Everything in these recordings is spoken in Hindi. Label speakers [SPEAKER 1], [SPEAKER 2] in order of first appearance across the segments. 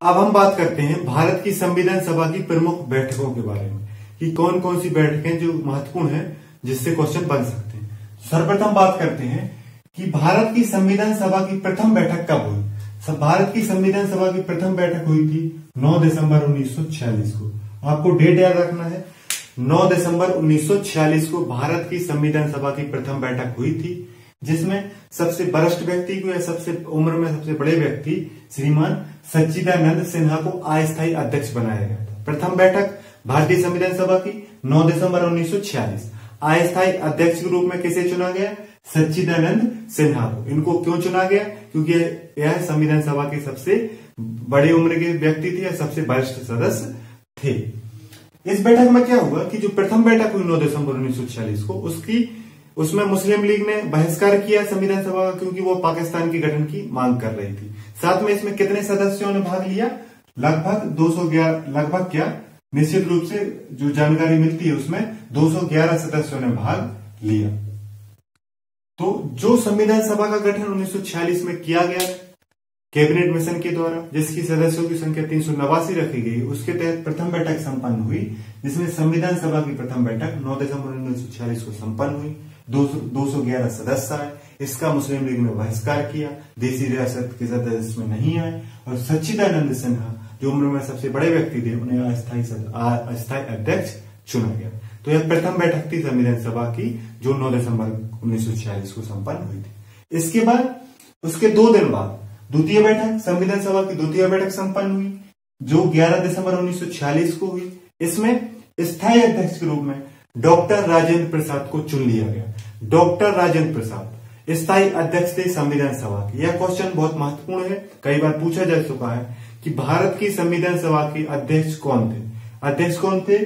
[SPEAKER 1] अब हम बात करते हैं भारत की संविधान सभा की प्रमुख बैठकों के बारे में कि कौन कौन सी बैठकें जो महत्वपूर्ण है जिससे क्वेश्चन बन सकते हैं। सर्वप्रथम बात करते हैं कि भारत की संविधान सभा की प्रथम बैठक कब हुई। भारत की संविधान सभा की प्रथम बैठक हुई थी 9 दिसंबर 1946 को। आपको डेट याद रखना है, 9 दिसंबर 1946 को भारत की संविधान सभा की प्रथम बैठक हुई थी, जिसमें सबसे वरिष्ठ व्यक्ति को या सबसे उम्र में सबसे बड़े व्यक्ति श्रीमान सच्चिदानंद सिन्हा को अस्थायी अध्यक्ष बनाया गया था। प्रथम बैठक भारतीय संविधान सभा की 9 दिसंबर 1946। अस्थायी अध्यक्ष के रूप में किसे चुना गया? सच्चिदानंद सिन्हा को। इनको क्यों चुना गया? क्योंकि यह संविधान सभा के सबसे बड़े उम्र के व्यक्ति थे या सबसे वरिष्ठ सदस्य थे। इस बैठक में क्या हुआ कि जो प्रथम बैठक हुई 9 दिसंबर 1946 को, उसमें मुस्लिम लीग ने बहिष्कार किया संविधान सभा का, क्योंकि वो पाकिस्तान के गठन की मांग कर रही थी। साथ में इसमें कितने सदस्यों ने भाग लिया? लगभग 211, लगभग क्या, निश्चित रूप से जो जानकारी मिलती है उसमें 211 सदस्यों ने भाग लिया। तो जो संविधान सभा का गठन 1946 में किया गया कैबिनेट मिशन के द्वारा, जिसकी सदस्यों की संख्या 389 रखी गई, उसके तहत प्रथम बैठक संपन्न हुई, जिसमें संविधान सभा की प्रथम बैठक 9 दिसंबर 1946 को संपन्न हुई। 211 सदस्य आए। इसका मुस्लिम लीग ने बहिष्कार किया, देसी रियासत के सदस्य इसमें नहीं आए और सच्चिदानंद सिन्हा जो उम्र में सबसे बड़े व्यक्ति थे उन्हें अस्थायी अध्यक्ष चुना गया। तो यह प्रथम बैठक थी संविधान सभा की जो 9 दिसंबर 1946 को संपन्न हुई थी। इसके बाद उसके 2 दिन बाद द्वितीय बैठक, संविधान सभा की द्वितीय बैठक संपन्न हुई जो 11 दिसंबर 1946 को हुई। इसमें स्थायी अध्यक्ष के रूप में डॉक्टर राजेंद्र प्रसाद को चुन लिया गया। डॉक्टर राजेंद्र प्रसाद स्थायी अध्यक्ष थे संविधान सभा के। यह क्वेश्चन बहुत महत्वपूर्ण है, कई बार पूछा जा चुका है कि भारत की संविधान सभा के अध्यक्ष कौन थे। अध्यक्ष कौन थे?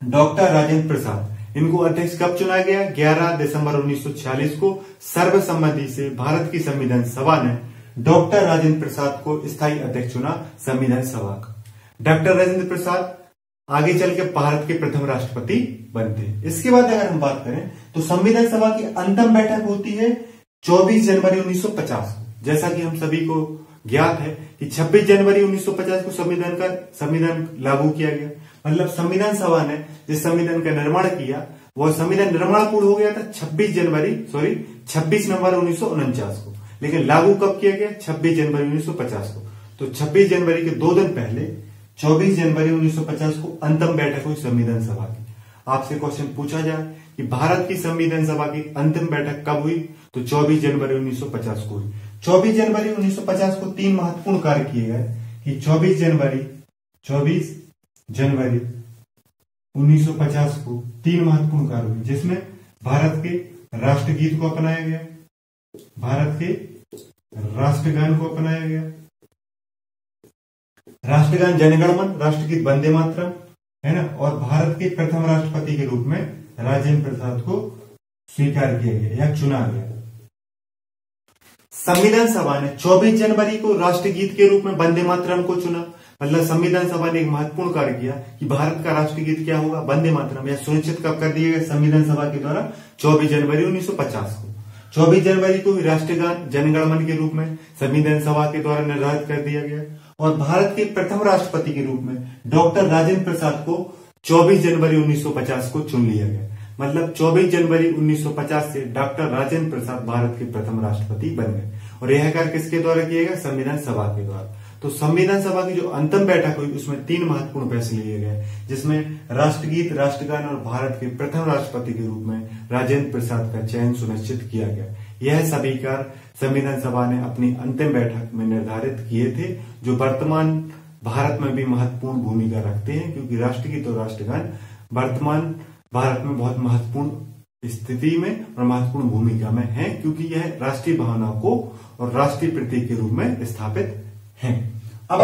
[SPEAKER 1] डॉक्टर राजेंद्र प्रसाद। इनको अध्यक्ष कब चुना गया? 11 दिसंबर 1946 को सर्वसम्मति से भारत की संविधान सभा ने डॉक्टर राजेंद्र प्रसाद को स्थायी अध्यक्ष चुना संविधान सभा का। डॉक्टर राजेंद्र प्रसाद आगे चल के भारत के प्रथम राष्ट्रपति बनते हैं। इसके बाद अगर हम बात करें तो संविधान सभा की अंतिम बैठक होती है 24 जनवरी 1950 को। जैसा कि हम सभी को ज्ञात है कि 26 जनवरी 1950 को संविधान लागू किया गया। मतलब संविधान सभा ने जिस संविधान का निर्माण किया वह संविधान निर्माण पूर्ण हो गया था 26 नवंबर 1949 को, लेकिन लागू कब किया गया? 26 जनवरी 1950 को। तो 26 जनवरी के 2 दिन पहले 24 जनवरी 1950 को अंतिम बैठक हुई संविधान सभा की। आपसे क्वेश्चन पूछा जाए कि भारत की संविधान सभा की अंतिम बैठक कब हुई, तो 24 जनवरी 1950 को हुई। 24 जनवरी 1950 को 3 महत्वपूर्ण कार्य किए गए कि 24 जनवरी 1950 को 3 महत्वपूर्ण कार्य हुए, जिसमें भारत के राष्ट्रगीत को अपनाया गया, भारत के राष्ट्रगान को अपनाया गया, राष्ट्रगान जनगण मन, राष्ट्रगीत वंदे मातरम, है ना, और भारत के प्रथम राष्ट्रपति के रूप में राजेंद्र प्रसाद को स्वीकार किया गया या चुना गया। संविधान सभा ने 24 जनवरी को राष्ट्रगीत के रूप में वंदे मातरम को चुना। मतलब संविधान सभा ने एक महत्वपूर्ण कार्य किया कि भारत का राष्ट्रगीत क्या होगा? वंदे मातरम। यह सुनिश्चित कब कर दिया गया? संविधान सभा के द्वारा 24 जनवरी 1950 को। 24 जनवरी को राष्ट्रगान जनगण मन के रूप में संविधान सभा के द्वारा निर्धारित कर दिया गया और भारत के प्रथम राष्ट्रपति के रूप में डॉक्टर राजेंद्र प्रसाद को 24 जनवरी 1950 को चुन लिया गया। मतलब 24 जनवरी 1950 से डॉक्टर राजेंद्र प्रसाद भारत के प्रथम राष्ट्रपति बन गए और यह कार्य किसके द्वारा किया गया? संविधान सभा के द्वारा। तो संविधान सभा की जो अंतिम बैठक हुई उसमें 3 महत्वपूर्ण फैसले लिए गए, जिसमें राष्ट्रगीत, राष्ट्रगान और भारत के प्रथम राष्ट्रपति के रूप में राजेंद्र प्रसाद का चयन सुनिश्चित किया गया। यह सभी कार्य संविधान सभा ने अपनी अंतिम बैठक में निर्धारित किए थे, जो वर्तमान भारत में भी महत्वपूर्ण भूमिका रखते हैं, क्योंकि राष्ट्रगीत और राष्ट्रगान वर्तमान भारत में बहुत महत्वपूर्ण स्थिति में और महत्वपूर्ण भूमिका में है, क्योंकि यह राष्ट्रीय भावना को और राष्ट्रीय प्रतीक के रूप में स्थापित है। अब